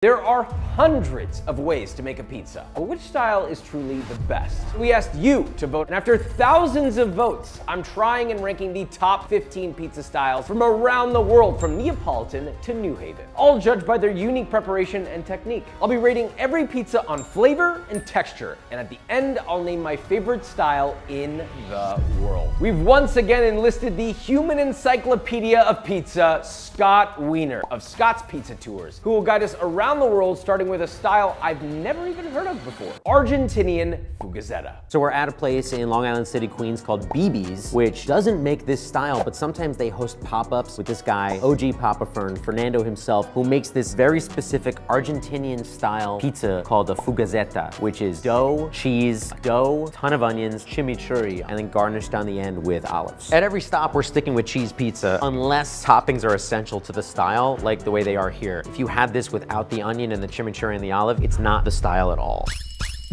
There are hundreds of ways to make a pizza, but which style is truly the best? We asked you to vote, and after thousands of votes, I'm trying and ranking the top 15 pizza styles from around the world, from Neapolitan to New Haven, all judged by their unique preparation and technique. I'll be rating every pizza on flavor and texture, and at the end, I'll name my favorite style in the world. We've once again enlisted the human encyclopedia of pizza, Scott Wiener of Scott's Pizza Tours, who will guide us around the world, starting with a style I've never even heard of before, Argentinian Fugazzetta. So we're at a place in Long Island City, Queens called BB's, which doesn't make this style, but sometimes they host pop-ups with this guy, OG Papa Fern, Fernando himself, who makes this very specific Argentinian style pizza called a Fugazzetta, which is dough, cheese, ton of onions, chimichurri, and then garnished on the end with olives. At every stop, we're sticking with cheese pizza, unless toppings are essential to the style, like the way they are here. If you had this without the onion and the chimichurri and the olive, it's not the style at all.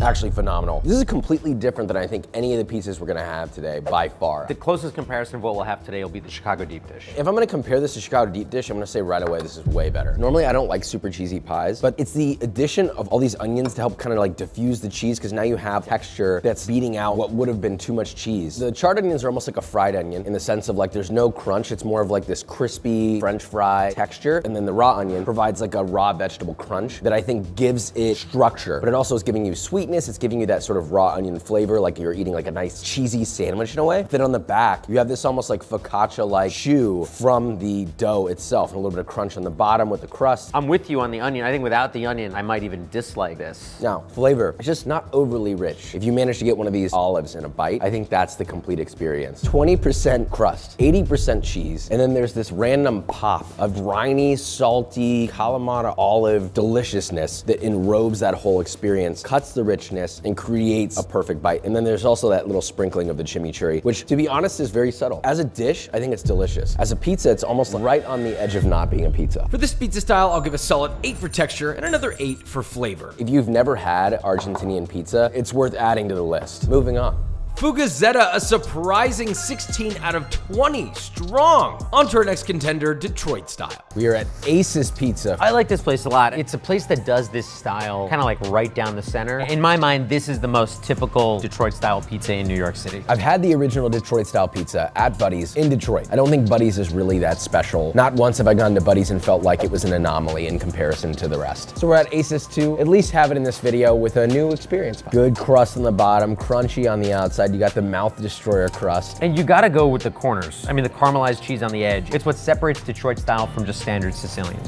Actually phenomenal. This is completely different than I think any of the pizzas we're gonna have today, by far. The closest comparison of what we'll have today will be the Chicago deep dish. If I'm gonna compare this to Chicago deep dish, I'm gonna say right away this is way better. Normally I don't like super cheesy pies, but it's the addition of all these onions to help kind of like diffuse the cheese, because now you have texture that's beating out what would have been too much cheese. The charred onions are almost like a fried onion in the sense of like there's no crunch, it's more of like this crispy French fry texture, and then the raw onion provides like a raw vegetable crunch that I think gives it structure, but it also is giving you sweetness, it's giving you that sort of raw onion flavor, like you're eating like a nice cheesy sandwich in a way. Then on the back, you have this almost like focaccia-like chew from the dough itself, and a little bit of crunch on the bottom with the crust. I'm with you on the onion. I think without the onion, I might even dislike this. Now, flavor, it's just not overly rich. If you manage to get one of these olives in a bite, I think that's the complete experience. 20% crust, 80% cheese, and then there's this random pop of briny, salty, Kalamata olive deliciousness that enrobes that whole experience, cuts the richness, and creates a perfect bite. And then there's also that little sprinkling of the chimichurri, which to be honest is very subtle. As a dish, I think it's delicious. As a pizza, it's almost right on the edge of not being a pizza. For this pizza style, I'll give a solid 8 for texture and another 8 for flavor. If you've never had Argentinian pizza, it's worth adding to the list. Moving on. Fugazzetta, a surprising 16 out of 20 strong. On to our next contender, Detroit style. We are at Ace's Pizza. I like this place a lot. It's a place that does this style kind of like right down the center. In my mind, this is the most typical Detroit style pizza in New York City. I've had the original Detroit style pizza at Buddy's in Detroit. I don't think Buddy's is really that special. Not once have I gone to Buddy's and felt like it was an anomaly in comparison to the rest. So we're at Ace's to at least have it in this video with a new experience. Good crust on the bottom, crunchy on the outside. You got the mouth destroyer crust. And you gotta go with the corners. I mean, the caramelized cheese on the edge. It's what separates Detroit style from just standard Sicilian.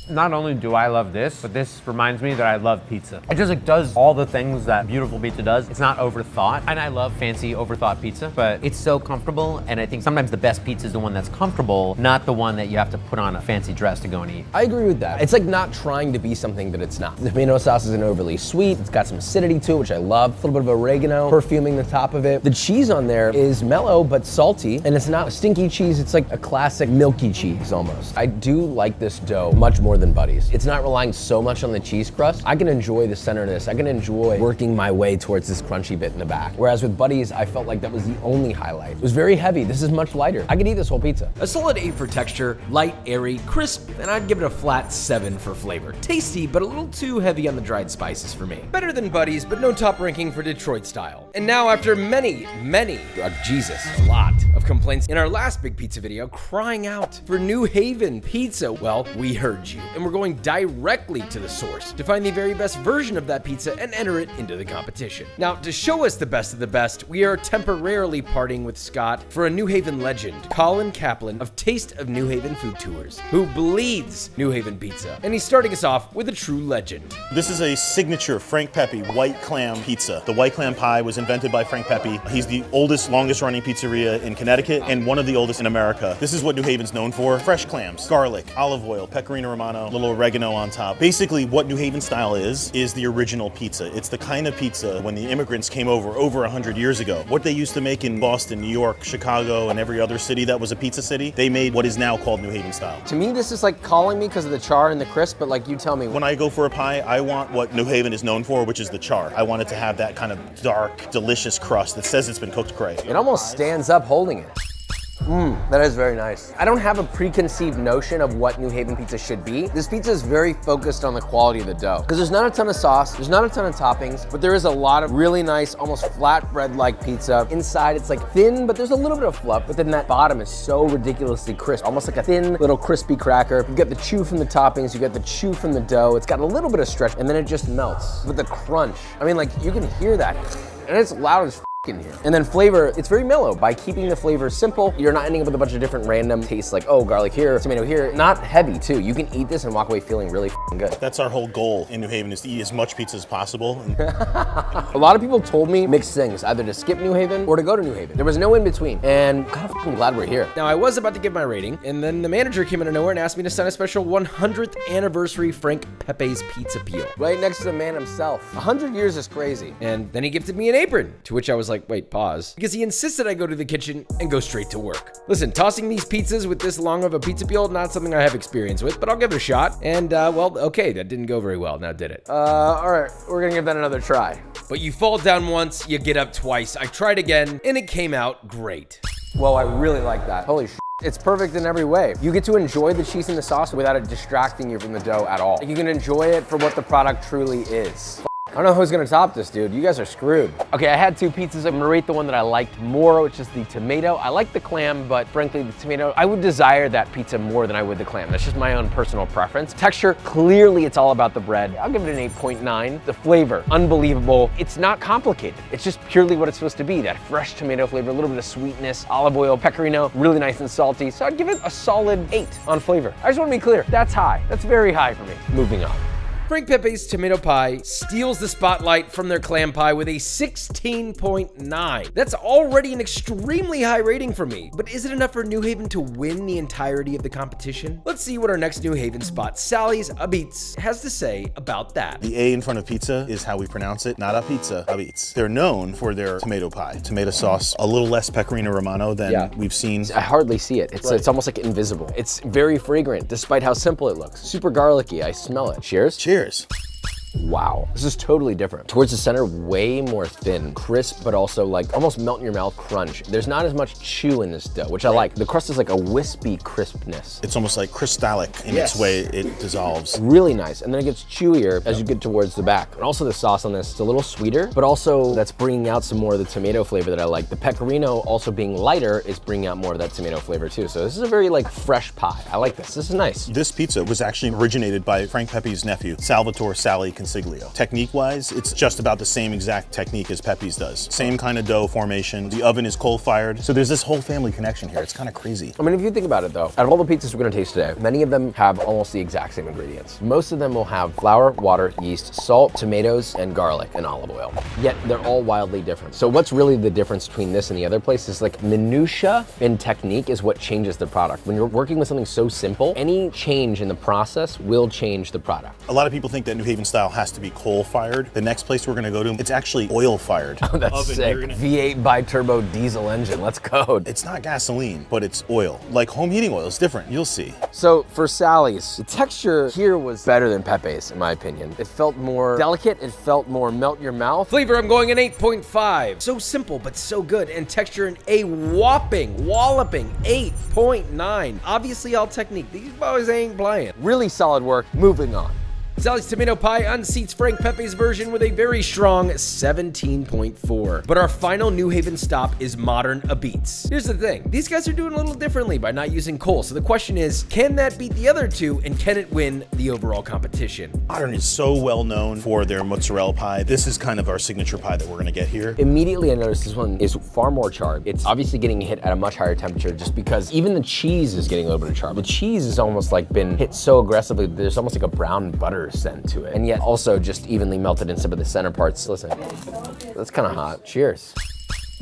Not only do I love this, but this reminds me that I love pizza. It just like does all the things that beautiful pizza does. It's not overthought, and I love fancy overthought pizza, but it's so comfortable, and I think sometimes the best pizza is the one that's comfortable, not the one that you have to put on a fancy dress to go and eat. I agree with that. It's like not trying to be something that it's not. The tomato sauce isn't overly sweet. It's got some acidity to it, which I love. A little bit of oregano, perfuming the top of it. The cheese on there is mellow but salty, and it's not a stinky cheese. It's like a classic milky cheese almost. I do like this dough much more than Buddy's. It's not relying so much on the cheese crust. I can enjoy the center of this. I can enjoy working my way towards this crunchy bit in the back. Whereas with Buddy's, I felt like that was the only highlight. It was very heavy. This is much lighter. I could eat this whole pizza. A solid 8 for texture, light, airy, crisp, and I'd give it a flat 7 for flavor. Tasty, but a little too heavy on the dried spices for me. Better than Buddy's, but no top ranking for Detroit style. And now after many, a lot of complaints in our last big pizza video crying out for New Haven pizza, well, we heard you. And we're going directly to the source to find the very best version of that pizza and enter it into the competition. Now, to show us the best of the best, we are temporarily parting with Scott for a New Haven legend, Colin Kaplan of Taste of New Haven Food Tours, who bleeds New Haven pizza. And he's starting us off with a true legend. This is a signature Frank Pepe white clam pizza. The white clam pie was invented by Frank Pepe. He's the oldest, longest running pizzeria in Connecticut and one of the oldest in America. This is what New Haven's known for. Fresh clams, garlic, olive oil, pecorino romano, little oregano on top. Basically, what New Haven style is the original pizza. It's the kind of pizza when the immigrants came over 100 years ago. What they used to make in Boston, New York, Chicago, and every other city that was a pizza city, they made what is now called New Haven style. To me, this is like calling me because of the char and the crisp, but like you tell me. When I go for a pie, I want what New Haven is known for, which is the char. I want it to have that kind of dark, delicious crust that says it's been cooked correctly. It almost stands up holding it. That is very nice. I don't have a preconceived notion of what New Haven pizza should be. This pizza is very focused on the quality of the dough. Because there's not a ton of sauce, there's not a ton of toppings, but there is a lot of really nice, almost flatbread-like pizza. Inside, it's like thin, but there's a little bit of fluff, but then that bottom is so ridiculously crisp, almost like a thin little crispy cracker. You get the chew from the toppings, you get the chew from the dough. It's got a little bit of stretch, and then it just melts with the crunch. I mean, like, you can hear that, and it's loud as in here. And then flavor, it's very mellow. By keeping the flavor simple, you're not ending up with a bunch of different random tastes like, oh, garlic here, tomato here. Not heavy too. You can eat this and walk away feeling really good. That's our whole goal in New Haven, is to eat as much pizza as possible. A lot of people told me mixed things, either to skip New Haven or to go to New Haven. There was no in between, and kind of glad we're here. Now, I was about to give my rating, and then the manager came out of nowhere and asked me to sign a special 100th anniversary Frank Pepe's Pizza Peel. Right next to the man himself. 100 years is crazy. And then he gifted me an apron, to which I was like, wait, pause. Because he insisted I go to the kitchen and go straight to work. Listen, tossing these pizzas with this long of a pizza peel, not something I have experience with, but I'll give it a shot. And, well, okay, that didn't go very well, now did it? All right, we're gonna give that another try. But you fall down once, you get up twice. I tried again, and it came out great. Well, I really like that. Holy shit. It's perfect in every way. You get to enjoy the cheese and the sauce without it distracting you from the dough at all. You can enjoy it for what the product truly is. I don't know who's gonna top this, dude. You guys are screwed. Okay, I had two pizzas. I'm gonna rate the one that I liked more, which is the tomato. I like the clam, but frankly, the tomato, I would desire that pizza more than I would the clam. That's just my own personal preference. Texture, clearly it's all about the bread. I'll give it an 8.9. The flavor, unbelievable. It's not complicated. It's just purely what it's supposed to be. That fresh tomato flavor, a little bit of sweetness, olive oil, pecorino, really nice and salty. So I'd give it a solid 8 on flavor. I just wanna be clear, that's high. That's very high for me. Moving on. Frank Pepe's Tomato Pie steals the spotlight from their clam pie with a 16.9. That's already an extremely high rating for me, but is it enough for New Haven to win the entirety of the competition? Let's see what our next New Haven spot, Sally's Abits, has to say about that. The A in front of pizza is how we pronounce it, not a pizza, Abits. They're known for their tomato pie. Tomato sauce, a little less pecorino romano than we've seen. I hardly see it. It's almost like invisible. It's very fragrant, despite how simple it looks. Super garlicky, I smell it. Cheers. Cheers. Wow, this is totally different. Towards the center, way more thin, crisp, but also like almost melt in your mouth crunch. There's not as much chew in this dough, which I like. The crust is like a wispy crispness. It's almost like crystallic in its way it dissolves. Really nice, and then it gets chewier as you get towards the back. And also the sauce on this is a little sweeter, but also that's bringing out some more of the tomato flavor that I like. The pecorino also being lighter is bringing out more of that tomato flavor too. So this is a very like fresh pie. I like this. This is nice. This pizza was actually originated by Frank Pepe's nephew, Salvatore Sally Consiglio. Technique-wise, it's just about the same exact technique as Pepe's does. Same kind of dough formation. The oven is coal-fired. So there's this whole family connection here. It's kind of crazy. I mean, if you think about it though, out of all the pizzas we're gonna taste today, many of them have almost the exact same ingredients. Most of them will have flour, water, yeast, salt, tomatoes, and garlic, and olive oil. Yet they're all wildly different. So what's really the difference between this and the other place is like minutia in technique is what changes the product. When you're working with something so simple, any change in the process will change the product. A lot of people think that New Haven style has to be coal-fired. The next place we're gonna go to, it's actually oil-fired. Oh, that's sick. V8 bi-turbo diesel engine, let's go. It's not gasoline, but it's oil. Like home heating oil is different, you'll see. So for Sally's, the texture here was better than Pepe's, in my opinion. It felt more delicate, it felt more melt in your mouth. Flavor, I'm going an 8.5. So simple, but so good. And texture, an a walloping 8.9. Obviously all technique. These boys ain't playing. Really solid work, moving on. Sally's Tomato Pie unseats Frank Pepe's version with a very strong 17.4. But our final New Haven stop is Modern Abits. Here's the thing, these guys are doing a little differently by not using coal. So the question is, can that beat the other two and can it win the overall competition? Modern is so well known for their mozzarella pie. This is kind of our signature pie that we're gonna get here. Immediately I noticed this one is far more charred. It's obviously getting hit at a much higher temperature just because even the cheese is getting a little bit of char. The cheese has almost like been hit so aggressively, there's almost like a brown butter scent to it. And yet also just evenly melted in some of the center parts. Listen, that's kind of hot. Cheers.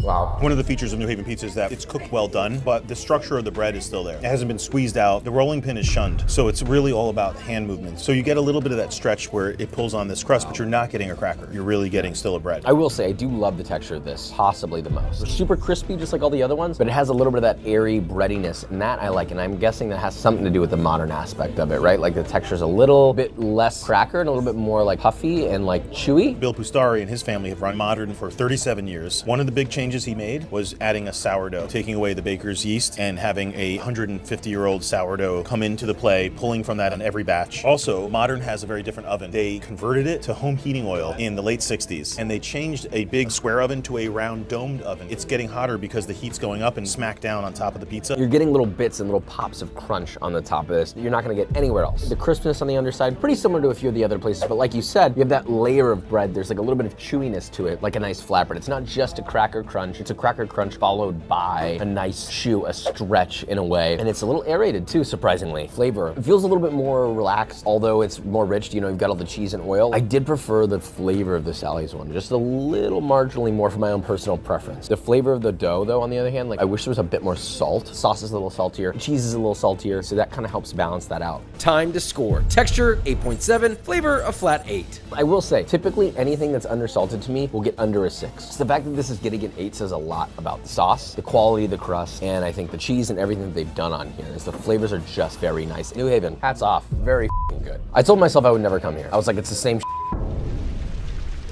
Wow. One of the features of New Haven pizza is that it's cooked well done, but the structure of the bread is still there. It hasn't been squeezed out. The rolling pin is shunned. So it's really all about hand movements. So you get a little bit of that stretch where it pulls on this crust, but you're not getting a cracker. You're really getting still a bread. I will say, I do love the texture of this, possibly the most. It's super crispy, just like all the other ones, but it has a little bit of that airy breadiness, and that I like, and I'm guessing that has something to do with the modern aspect of it, right? Like the texture's a little bit less cracker and a little bit more like puffy and like chewy. Bill Pustari and his family have run Modern for 37 years. One of the big changes changes he made was adding a sourdough, taking away the baker's yeast and having a 150-year-old sourdough come into the play, pulling from that on every batch. Also, Modern has a very different oven. They converted it to home heating oil in the late 60s, and they changed a big square oven to a round domed oven. It's getting hotter because the heat's going up and smack down on top of the pizza. You're getting little bits and little pops of crunch on the top of this that you're not gonna get anywhere else. The crispness on the underside, pretty similar to a few of the other places, but like you said, you have that layer of bread. There's like a little bit of chewiness to it, like a nice flatbread. It's not just a cracker crunch, it's a cracker crunch followed by a nice chew, a stretch in a way. And it's a little aerated too, surprisingly. Flavor, it feels a little bit more relaxed, although it's more rich, you know, you've got all the cheese and oil. I did prefer the flavor of the Sally's one, just a little marginally more for my own personal preference. The flavor of the dough though, on the other hand, like I wish there was a bit more salt. Sauce is a little saltier, cheese is a little saltier, so that kind of helps balance that out. Time to score. Texture, 8.7. Flavor, a flat 8. I will say, typically anything that's undersalted to me will get under a 6. So the fact that this is getting an 8 says a lot about the sauce, the quality of the crust, and I think the cheese and everything that they've done on here is the flavors are just very nice. New Haven, hats off, very good. I told myself I would never come here. I was like, it's the same.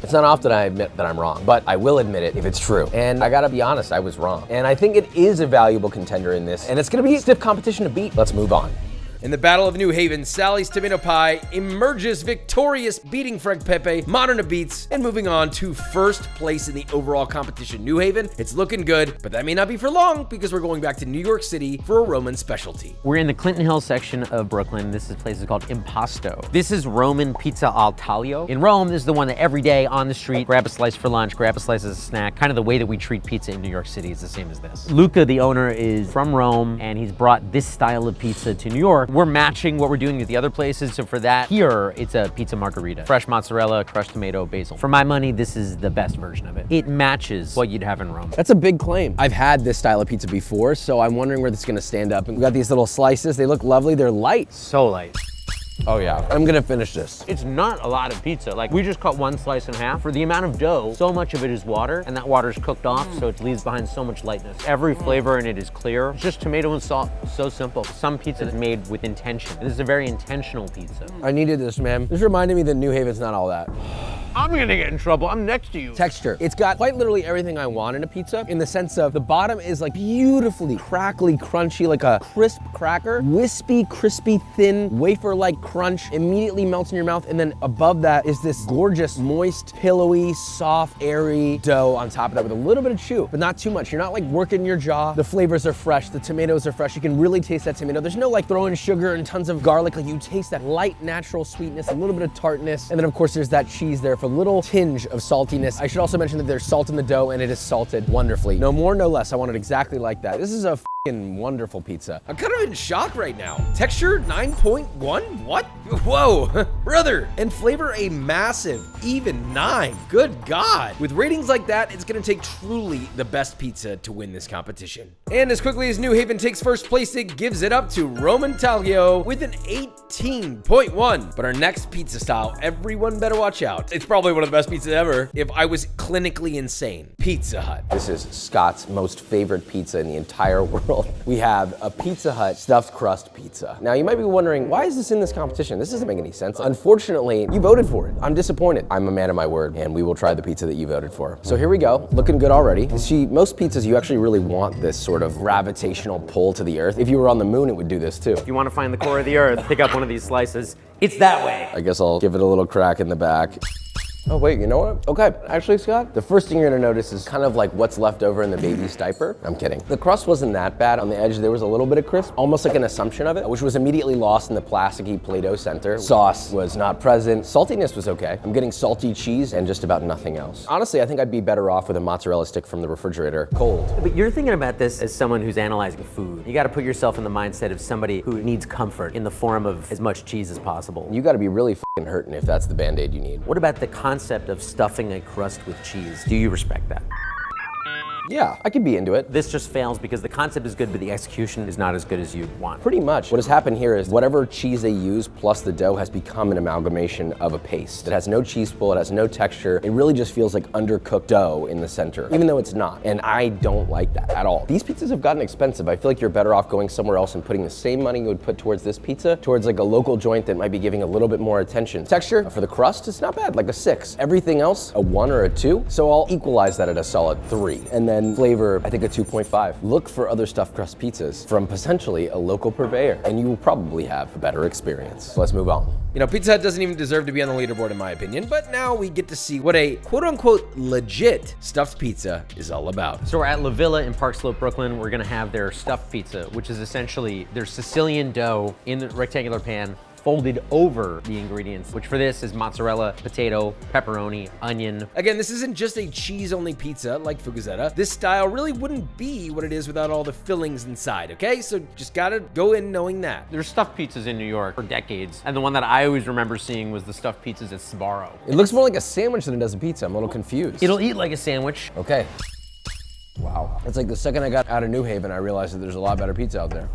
It's not often I admit that I'm wrong, but I will admit it if it's true. And I gotta be honest, I was wrong. And I think it is a valuable contender in this, and it's gonna be stiff competition to beat. Let's move on. In the Battle of New Haven, Sally's Tomato Pie emerges victorious, beating Frank Pepe, Modern of Beats, and moving on to first place in the overall competition. New Haven, it's looking good, but that may not be for long because we're going back to New York City for a Roman specialty. We're in the Clinton Hill section of Brooklyn. This place is called Impasto. This is Roman pizza al taglio. In Rome, this is the one that every day on the street, grab a slice for lunch, grab a slice as a snack. Kind of the way that we treat pizza in New York City is the same as this. Luca, the owner, is from Rome, and he's brought this style of pizza to New York. We're matching what we're doing with the other places, so for that, here, it's a pizza margherita. Fresh mozzarella, crushed tomato, basil. For my money, this is the best version of it. It matches what you'd have in Rome. That's a big claim. I've had this style of pizza before, so I'm wondering where this is gonna stand up. And we got these little slices. They look lovely. They're light. So light. Oh yeah, I'm gonna finish this. It's not a lot of pizza. Like, we just cut one slice in half. For the amount of dough, so much of it is water, and that water's cooked off, so it leaves behind so much lightness. Every flavor in it is clear. It's just tomato and salt, so simple. Some pizza is made with intention. This is a very intentional pizza. I needed this, man. This reminded me that New Haven's not all that. I'm gonna get in trouble, I'm next to you. Texture. It's got quite literally everything I want in a pizza, in the sense of the bottom is like beautifully crackly, crunchy, like a crisp cracker, wispy, crispy, thin, wafer-like crunch, immediately melts in your mouth, and then above that is this gorgeous, moist, pillowy, soft, airy dough on top of that with a little bit of chew, but not too much. You're not like working your jaw. The flavors are fresh, the tomatoes are fresh. You can really taste that tomato. There's no like throwing sugar and tons of garlic. Like, you taste that light, natural sweetness, a little bit of tartness, and then of course there's that cheese there for a little tinge of saltiness. I should also mention that there's salt in the dough, and it is salted wonderfully. No more, no less. I want it exactly like that. This is a wonderful pizza. I'm kind of in shock right now. Texture 9.1? What? Whoa, brother. And flavor a massive, even 9. Good God. With ratings like that, it's gonna take truly the best pizza to win this competition. And as quickly as New Haven takes first place, it gives it up to Roman Taglio with an 18.1. But our next pizza style, everyone better watch out. It's probably one of the best pizzas ever if I was clinically insane. Pizza Hut. This is Scott's most favorite pizza in the entire world. We have a Pizza Hut stuffed crust pizza. Now you might be wondering, why is this in this competition? This doesn't make any sense. Unfortunately, you voted for it. I'm disappointed. I'm a man of my word, and we will try the pizza that you voted for. So here we go, looking good already. See, most pizzas, you actually really want this sort of gravitational pull to the earth. If you were on the moon, it would do this too. If you want to find the core of the earth, pick up one of these slices. It's that way. I guess I'll give it a little crack in the back. Oh wait, you know what? Okay, actually Scott, the first thing you're gonna notice is kind of like what's left over in the baby's diaper. I'm kidding. The crust wasn't that bad. On the edge, there was a little bit of crisp, almost like an assumption of it, which was immediately lost in the plasticky Play-Doh center. Sauce was not present. Saltiness was okay. I'm getting salty cheese and just about nothing else. Honestly, I think I'd be better off with a mozzarella stick from the refrigerator, cold. But you're thinking about this as someone who's analyzing food. You gotta put yourself in the mindset of somebody who needs comfort in the form of as much cheese as possible. You gotta be really f***ing hurting if that's the Band-Aid you need. What about the concept of stuffing a crust with cheese? Do you respect that? Yeah, I could be into it. This just fails because the concept is good, but the execution is not as good as you'd want. Pretty much. What has happened here is whatever cheese they use plus the dough has become an amalgamation of a paste. It has no cheese pull, it has no texture. It really just feels like undercooked dough in the center, even though it's not. And I don't like that at all. These pizzas have gotten expensive. I feel like you're better off going somewhere else and putting the same money you would put towards this pizza, towards like a local joint that might be giving a little bit more attention. Texture, for the crust, it's not bad, like a 6. Everything else, a 1 or a 2. So I'll equalize that at a solid 3. And then and flavor, I think a 2.5. Look for other stuffed crust pizzas from potentially a local purveyor, and you will probably have a better experience. So let's move on. You know, Pizza Hut doesn't even deserve to be on the leaderboard in my opinion, but now we get to see what a quote-unquote legit stuffed pizza is all about. So we're at La Villa in Park Slope, Brooklyn. We're gonna have their stuffed pizza, which is essentially their Sicilian dough in a rectangular pan, folded over the ingredients, which for this is mozzarella, potato, pepperoni, onion. Again, this isn't just a cheese-only pizza like Fugazzetta. This style really wouldn't be what it is without all the fillings inside, okay? So just gotta go in knowing that. There's stuffed pizzas in New York for decades, and the one that I always remember seeing was the stuffed pizzas at Sbarro. It looks more like a sandwich than it does a pizza. I'm a little confused. It'll eat like a sandwich. Okay. Wow. It's like the second I got out of New Haven, I realized that there's a lot better pizza out there.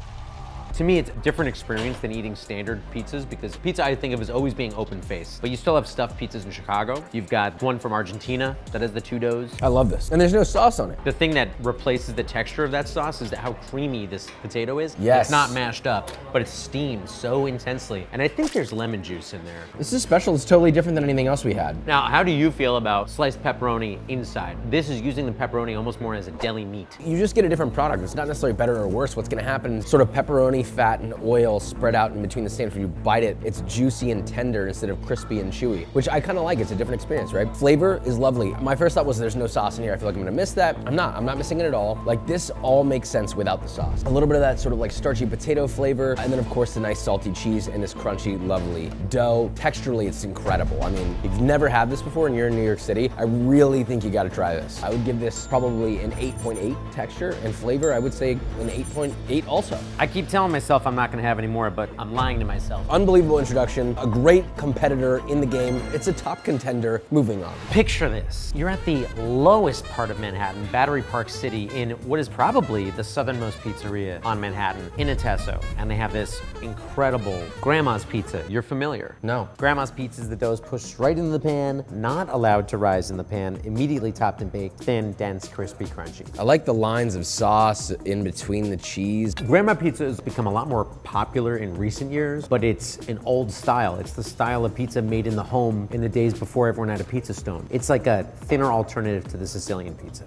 To me, it's a different experience than eating standard pizzas because pizza I think of as always being open-faced. But you still have stuffed pizzas in Chicago. You've got one from Argentina that has the two doughs. I love this. And there's no sauce on it. The thing that replaces the texture of that sauce is how creamy this potato is. Yes. It's not mashed up, but it's steamed so intensely. And I think there's lemon juice in there. This is special. It's totally different than anything else we had. Now, how do you feel about sliced pepperoni inside? This is using the pepperoni almost more as a deli meat. You just get a different product. It's not necessarily better or worse. What's gonna happen, sort of pepperoni, fat, and oil spread out in between the sandwich. When you bite it, it's juicy and tender instead of crispy and chewy, which I kind of like. It's a different experience, right? Flavor is lovely. My first thought was there's no sauce in here. I feel like I'm gonna miss that. I'm not missing it at all. Like this all makes sense without the sauce. A little bit of that sort of like starchy potato flavor, and then of course the nice salty cheese and this crunchy, lovely dough. Texturally, it's incredible. I mean, if you've never had this before and you're in New York City, I really think you gotta try this. I would give this probably an 8.8 texture, and flavor, I would say an 8.8 also. I keep telling myself I'm not gonna have any more, but I'm lying to myself. Unbelievable introduction, a great competitor in the game. It's a top contender. Moving on. Picture this. You're at the lowest part of Manhattan, Battery Park City, in what is probably the southernmost pizzeria on Manhattan, in Atesso. And they have this incredible Grandma's Pizza. You're familiar? No. Grandma's Pizza is the dough is pushed right into the pan, not allowed to rise in the pan, immediately topped and baked, thin, dense, crispy, crunchy. I like the lines of sauce in between the cheese. Grandma Pizza has become a lot more popular in recent years, but it's an old style. It's the style of pizza made in the home in the days before everyone had a pizza stone. It's like a thinner alternative to the Sicilian pizza.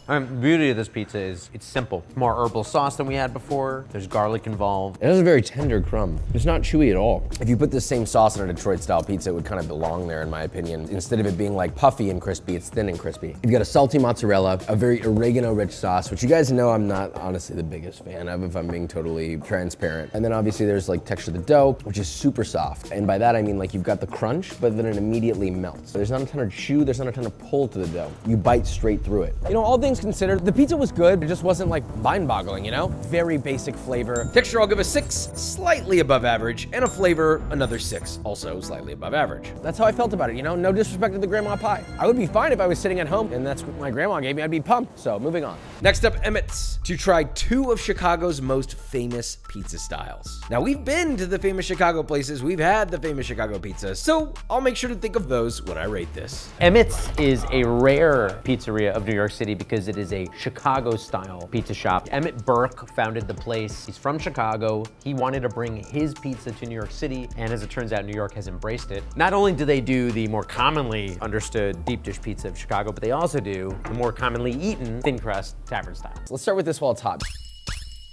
The beauty of this pizza is it's simple. More herbal sauce than we had before. There's garlic involved. It has a very tender crumb. It's not chewy at all. If you put the same sauce on a Detroit style pizza, it would kind of belong there in my opinion. Instead of it being like puffy and crispy, it's thin and crispy. You've got a salty mozzarella, a very oregano rich sauce, which you guys know I'm not honestly the biggest fan of if I'm being totally transparent. And then obviously there's like texture of the dough, which is super soft. And by that I mean like you've got the crunch, but then it immediately melts. So there's not a ton of chew, there's not a ton of pull to the dough. You bite straight through it. You know, all things considered, the pizza was good, it just wasn't like mind-boggling, you know? Very basic flavor. Texture, I'll give a 6, slightly above average, and a flavor, another 6, also slightly above average. That's how I felt about it, you know? No disrespect to the grandma pie. I would be fine if I was sitting at home and that's what my grandma gave me, I'd be pumped. So moving on. Next up, Emmett's, to try 2 of Chicago's most famous pizza styles. Now, we've been to the famous Chicago places, we've had the famous Chicago pizza, so I'll make sure to think of those when I rate this. Emmett's is a rare pizzeria of New York City because it is a Chicago-style pizza shop. Emmett Burke founded the place. He's from Chicago. He wanted to bring his pizza to New York City, and as it turns out, New York has embraced it. Not only do they do the more commonly understood deep dish pizza of Chicago, but they also do the more commonly eaten thin crust tavern style. Let's start with this while it's hot.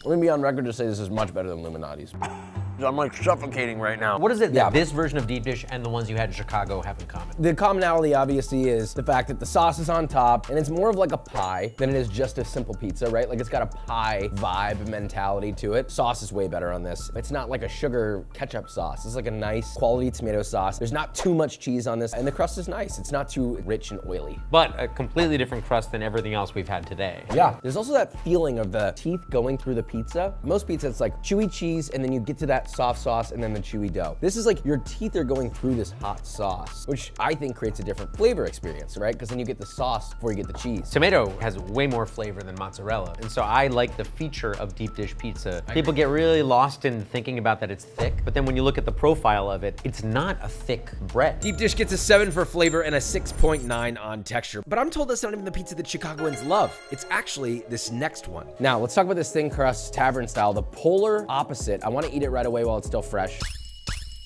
Let me be on record to say this is much better than Illuminati's. I'm like suffocating right now. What is it that this version of deep dish and the ones you had in Chicago have in common? The commonality obviously is the fact that the sauce is on top and it's more of like a pie than it is just a simple pizza, right? Like it's got a pie vibe mentality to it. Sauce is way better on this. It's not like a sugar ketchup sauce. It's like a nice quality tomato sauce. There's not too much cheese on this and the crust is nice. It's not too rich and oily. But a completely different crust than everything else we've had today. Yeah, there's also that feeling of the teeth going through the pizza. Most pizza, it's like chewy cheese and then you get to that soft sauce and then the chewy dough. This is like your teeth are going through this hot sauce, which I think creates a different flavor experience, right? Because then you get the sauce before you get the cheese. Tomato has way more flavor than mozzarella, and so I like the feature of deep dish pizza. People get really lost in thinking about that it's thick, but then when you look at the profile of it, it's not a thick bread. Deep dish gets a 7 for flavor and a 6.9 on texture, but I'm told that's not even the pizza that Chicagoans love. It's actually this next one. Now, let's talk about this thin crust tavern style, the polar opposite. I want to eat it right away while it's still fresh.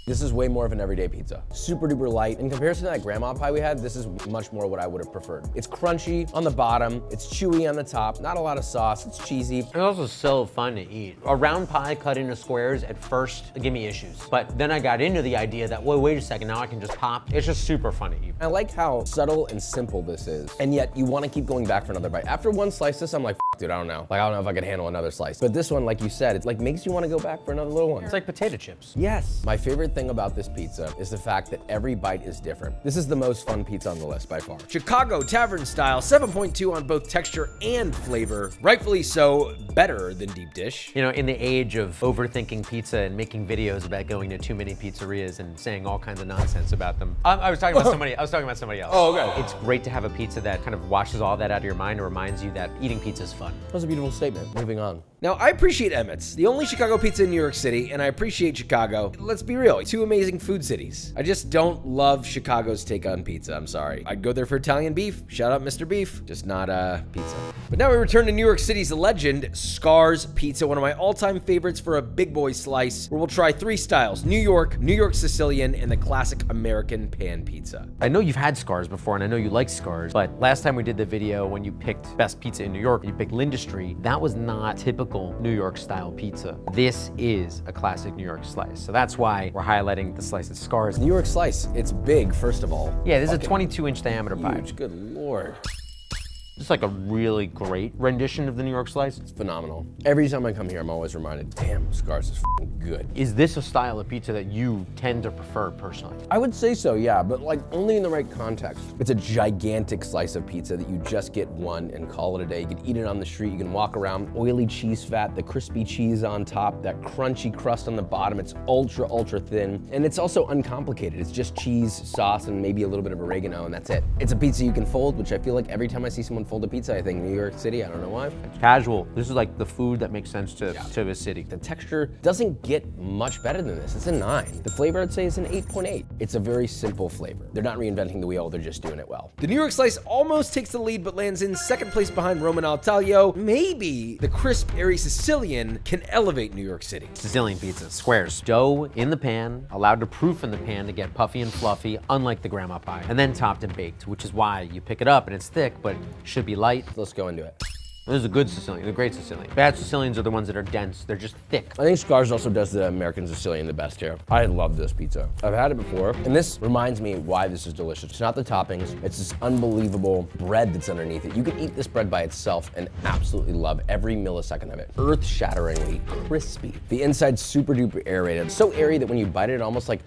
This is way more of an everyday pizza. Super duper light. In comparison to that grandma pie we had, this is much more what I would have preferred. It's crunchy on the bottom, it's chewy on the top, not a lot of sauce, it's cheesy. It's also so fun to eat. A round pie cut into squares at first give me issues, but then I got into the idea that, wait a second, now I can just pop. It's just super fun to eat. I like how subtle and simple this is, and yet you want to keep going back for another bite. After one slice of this, I'm like, dude, I don't know. Like, I don't know if I could handle another slice. But this one, like you said, it like makes you want to go back for another little one. It's like potato chips. Yes. My favorite thing about this pizza is the fact that every bite is different. This is the most fun pizza on the list by far. Chicago Tavern Style, 7.2 on both texture and flavor. Rightfully so, better than deep dish. You know, in the age of overthinking pizza and making videos about going to too many pizzerias and saying all kinds of nonsense about them. I was talking about somebody else. Oh, okay. It's great to have a pizza that kind of washes all that out of your mind and reminds you that eating pizza is fun. That was a beautiful statement. Moving on. Now, I appreciate Emmett's, the only Chicago pizza in New York City, and I appreciate Chicago. Let's be real, two amazing food cities. I just don't love Chicago's take on pizza, I'm sorry. I'd go there for Italian beef, shout out Mr. Beef, just not pizza. But now we return to New York City's legend, Scar's Pizza, one of my all-time favorites for a big boy slice, where we'll try 3 styles, New York Sicilian, and the classic American pan pizza. I know you've had Scar's before, and I know you like Scar's, but last time we did the video when you picked best pizza in New York, you picked Lindustry. That was not typical New York style pizza. This is a classic New York slice. So that's why we're highlighting the slice of Scar's. New York slice, it's big, first of all. Yeah, this is a 22-inch diameter pie. Huge, good lord. It's like a really great rendition of the New York slice. It's phenomenal. Every time I come here, I'm always reminded, damn, Scar's is f***ing good. Is this a style of pizza that you tend to prefer personally? I would say so, yeah, but like only in the right context. It's a gigantic slice of pizza that you just get one and call it a day. You can eat it on the street, you can walk around, oily cheese fat, the crispy cheese on top, that crunchy crust on the bottom. It's ultra, ultra thin, and it's also uncomplicated. It's just cheese, sauce, and maybe a little bit of oregano, and that's it. It's a pizza you can fold, which I feel like every time I see someone fold a pizza, I think New York City, I don't know why. Casual. This is like the food that makes sense to a city. The texture doesn't get much better than this. It's a 9. The flavor, I'd say, is an 8.8. It's a very simple flavor. They're not reinventing the wheel, they're just doing it well. The New York slice almost takes the lead, but lands in second place behind Roman al Taglio. Maybe the crisp, airy Sicilian can elevate New York City. Sicilian pizza, squares. Dough in the pan, allowed to proof in the pan to get puffy and fluffy, unlike the grandma pie, and then topped and baked, which is why you pick it up and it's thick, but should be light. Let's go into it. This is a good Sicilian, a great Sicilian. Bad Sicilians are the ones that are dense. They're just thick. I think Scar's also does the American Sicilian the best here. I love this pizza. I've had it before, and this reminds me why this is delicious. It's not the toppings, it's this unbelievable bread that's underneath it. You could eat this bread by itself and absolutely love every millisecond of it. Earth-shatteringly crispy. The inside's super duper aerated. It's so airy that when you bite it, it almost like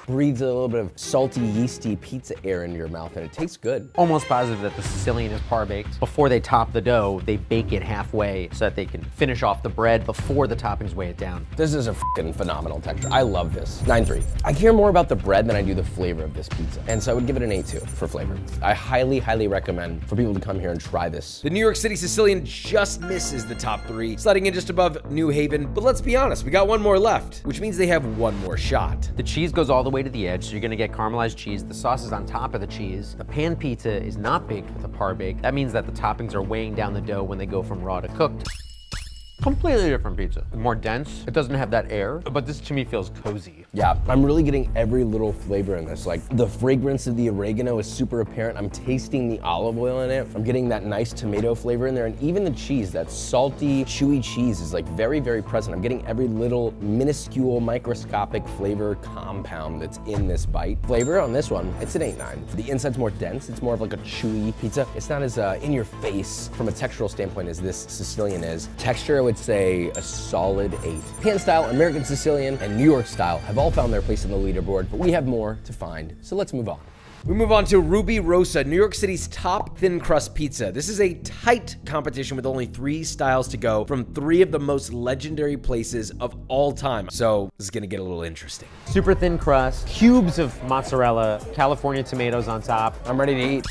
breathes a little bit of salty, yeasty pizza air into your mouth, and it tastes good. Almost positive that the Sicilian is par-baked. Before they top the dough, they bake it halfway so that they can finish off the bread before the toppings weigh it down. This is a fucking phenomenal texture. I love this. 9.3. I care more about the bread than I do the flavor of this pizza, and so I would give it an 8.2 for flavor. I highly, highly recommend for people to come here and try this. The New York City Sicilian just misses the top 3, sliding in just above New Haven, but let's be honest, we got one more left, which means they have one more shot. The cheese goes all the way to the edge, so you're gonna get caramelized cheese. The sauce is on top of the cheese. The pan pizza is not baked with a par bake. That means that the toppings are weighing down the dough when they go from raw to cooked. Completely different pizza. More dense. It doesn't have that air, but this to me feels cozy. Yeah, I'm really getting every little flavor in this. Like the fragrance of the oregano is super apparent. I'm tasting the olive oil in it. I'm getting that nice tomato flavor in there. And even the cheese, that salty, chewy cheese is like very, very present. I'm getting every little minuscule microscopic flavor compound that's in this bite. Flavor on this one, it's an 8.9. The inside's more dense. It's more of like a chewy pizza. It's not as in your face from a textural standpoint as this Sicilian is. Texture, I would say a solid 8. Pan style, American Sicilian, and New York style have all found their place on the leaderboard, but we have more to find, so let's move on. We move on to Ruby Rosa, New York City's top thin crust pizza. This is a tight competition with only 3 styles to go from 3 of the most legendary places of all time. So this is gonna get a little interesting. Super thin crust, cubes of mozzarella, California tomatoes on top. I'm ready to eat.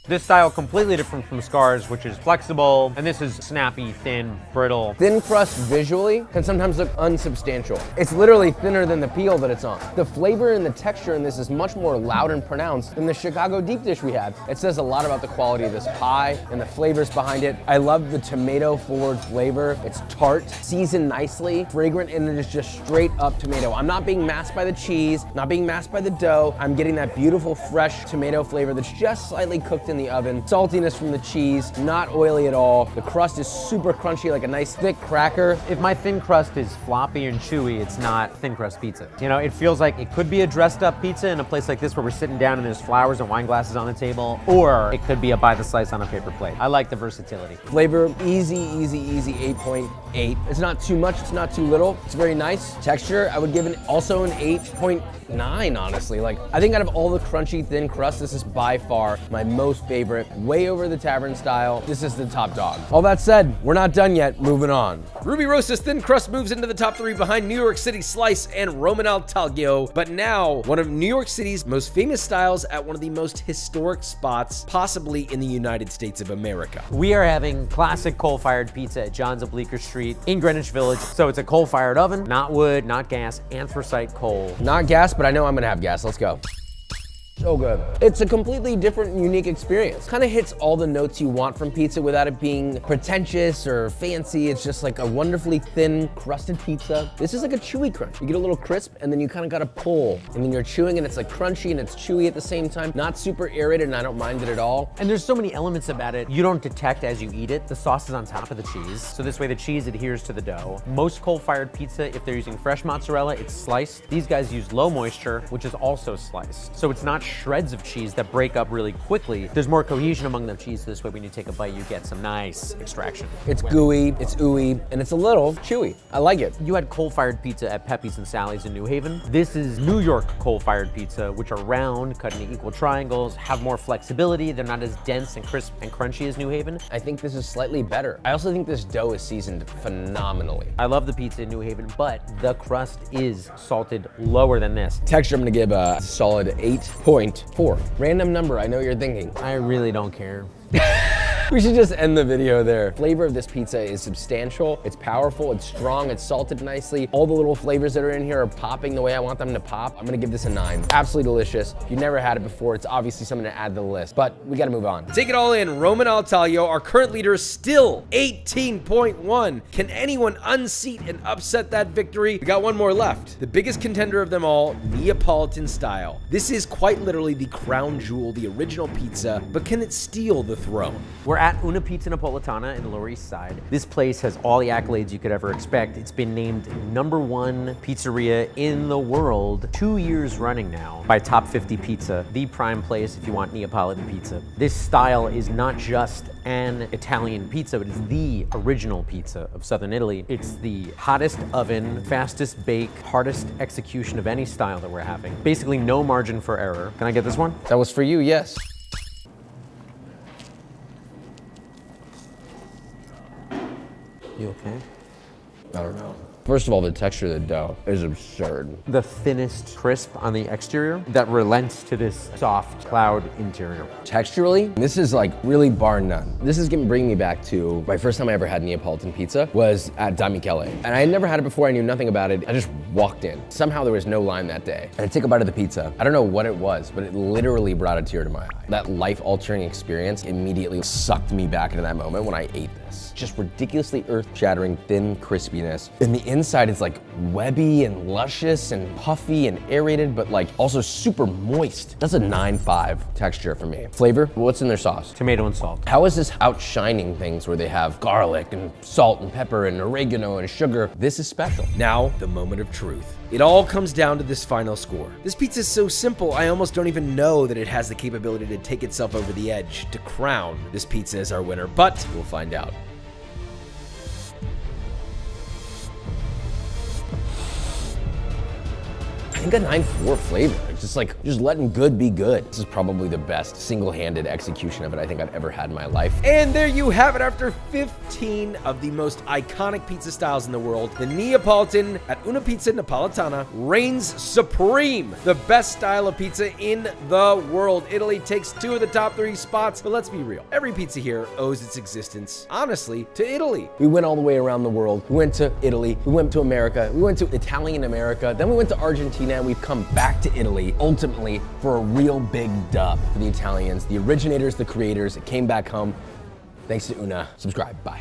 This style completely different from Scar's, which is flexible, and this is snappy, thin, brittle. Thin crust visually can sometimes look unsubstantial. It's literally thinner than the peel that it's on. The flavor and the texture in this is much more loud and pronounced than the Chicago deep dish we had. It says a lot about the quality of this pie and the flavors behind it. I love the tomato forward flavor. It's tart, seasoned nicely, fragrant, and it is just straight up tomato. I'm not being masked by the cheese, not being masked by the dough. I'm getting that beautiful fresh tomato flavor that's just slightly cooked in the oven. Saltiness from the cheese, not oily at all. The crust is super crunchy, like a nice thick cracker. If my thin crust is floppy and chewy, it's not thin crust pizza. You know, it feels like it could be a dressed up pizza in a place like this where we're sitting down and there's flowers and wine glasses on the table, or it could be a by the slice on a paper plate. I like the versatility. Flavor, easy, 8.8. It's not too much, it's not too little. It's very nice. Texture, I would give it also an 8.9, honestly. Like, I think out of all the crunchy thin crust, this is by far my most favorite. Way over the tavern style. This is the top dog. All that said, we're not done yet. Moving on. Ruby Rosa's thin crust moves into the top 3 behind New York City Slice and Roman al Taglio, but now one of New York City's most famous styles at one of the most historic spots, possibly in the United States of America. We are having classic coal-fired pizza at John's of Bleecker Street in Greenwich Village. So it's a coal-fired oven, not wood, not gas, anthracite coal. Not gas, but I know I'm gonna have gas. Let's go. So good. It's a completely different and unique experience. Kind of hits all the notes you want from pizza without it being pretentious or fancy. It's just like a wonderfully thin, crusted pizza. This is like a chewy crunch. You get a little crisp and then you kind of got to pull. And then you're chewing and it's like crunchy and it's chewy at the same time. Not super aerated and I don't mind it at all. And there's so many elements about it you don't detect as you eat it. The sauce is on top of the cheese. So this way the cheese adheres to the dough. Most coal-fired pizza, if they're using fresh mozzarella, it's sliced. These guys use low moisture, which is also sliced. So it's not shreds of cheese that break up really quickly. There's more cohesion among the cheese, so this way when you take a bite, you get some nice extraction. It's gooey, it's ooey, and it's a little chewy. I like it. You had coal-fired pizza at Pepe's and Sally's in New Haven. This is New York coal-fired pizza, which are round, cut into equal triangles, have more flexibility. They're not as dense and crisp and crunchy as New Haven. I think this is slightly better. I also think this dough is seasoned phenomenally. I love the pizza in New Haven, but the crust is salted lower than this. Texture, I'm gonna give a solid 8.4. Random number, I know what you're thinking. I really don't care. We should just end the video there. Flavor of this pizza is substantial, it's powerful, it's strong, it's salted nicely. All the little flavors that are in here are popping the way I want them to pop. I'm gonna give this a 9. Absolutely delicious. If you've never had it before, it's obviously something to add to the list, but we gotta move on. Take it all in, Roman al Taglio, our current leader, still 18.1. Can anyone unseat and upset that victory? We got one more left. The biggest contender of them all, Neapolitan style. This is quite literally the crown jewel, the original pizza, but can it steal the throne? We're at Una Pizza Napolitana in the Lower East Side. This place has all the accolades you could ever expect. It's been named #1 pizzeria in the world 2 years running now by Top 50 Pizza, the prime place if you want Neapolitan pizza. This style is not just an Italian pizza, but it's the original pizza of Southern Italy. It's the hottest oven, fastest bake, hardest execution of any style that we're having. Basically no margin for error. Can I get this one? That was for you, yes. You okay? I don't know. First of all, the texture of the dough is absurd. The thinnest crisp on the exterior that relents to this soft cloud interior. Texturally, this is like really bar none. This is bringing me back to my first time I ever had Neapolitan pizza was at Da Michele. And I had never had it before, I knew nothing about it. I just walked in. Somehow there was no line that day. And I take a bite of the pizza. I don't know what it was, but it literally brought a tear to my eye. That life-altering experience immediately sucked me back into that moment when I ate this. Just ridiculously earth-shattering, thin crispiness. And the inside is like webby and luscious and puffy and aerated, but like also super moist. That's a 9.5 texture for me. Flavor, what's in their sauce? Tomato and salt. How is this outshining things where they have garlic and salt and pepper and oregano and sugar? This is special. Now, the moment of truth. It all comes down to this final score. This pizza is so simple, I almost don't even know that it has the capability to take itself over the edge to crown this pizza as our winner, but we'll find out. I think a 9.4 flavor. It's just like, just letting good be good. This is probably the best single-handed execution of it I think I've ever had in my life. And there you have it. After 15 of the most iconic pizza styles in the world, the Neapolitan at Una Pizza Napolitana reigns supreme. The best style of pizza in the world. Italy takes 2 of the top 3 spots, but let's be real. Every pizza here owes its existence, honestly, to Italy. We went all the way around the world. We went to Italy, we went to America, we went to Italian America, then we went to Argentina, and we've come back to Italy, ultimately for a real big dub for the Italians, the originators, the creators. It came back home. Thanks to Una. Subscribe. Bye.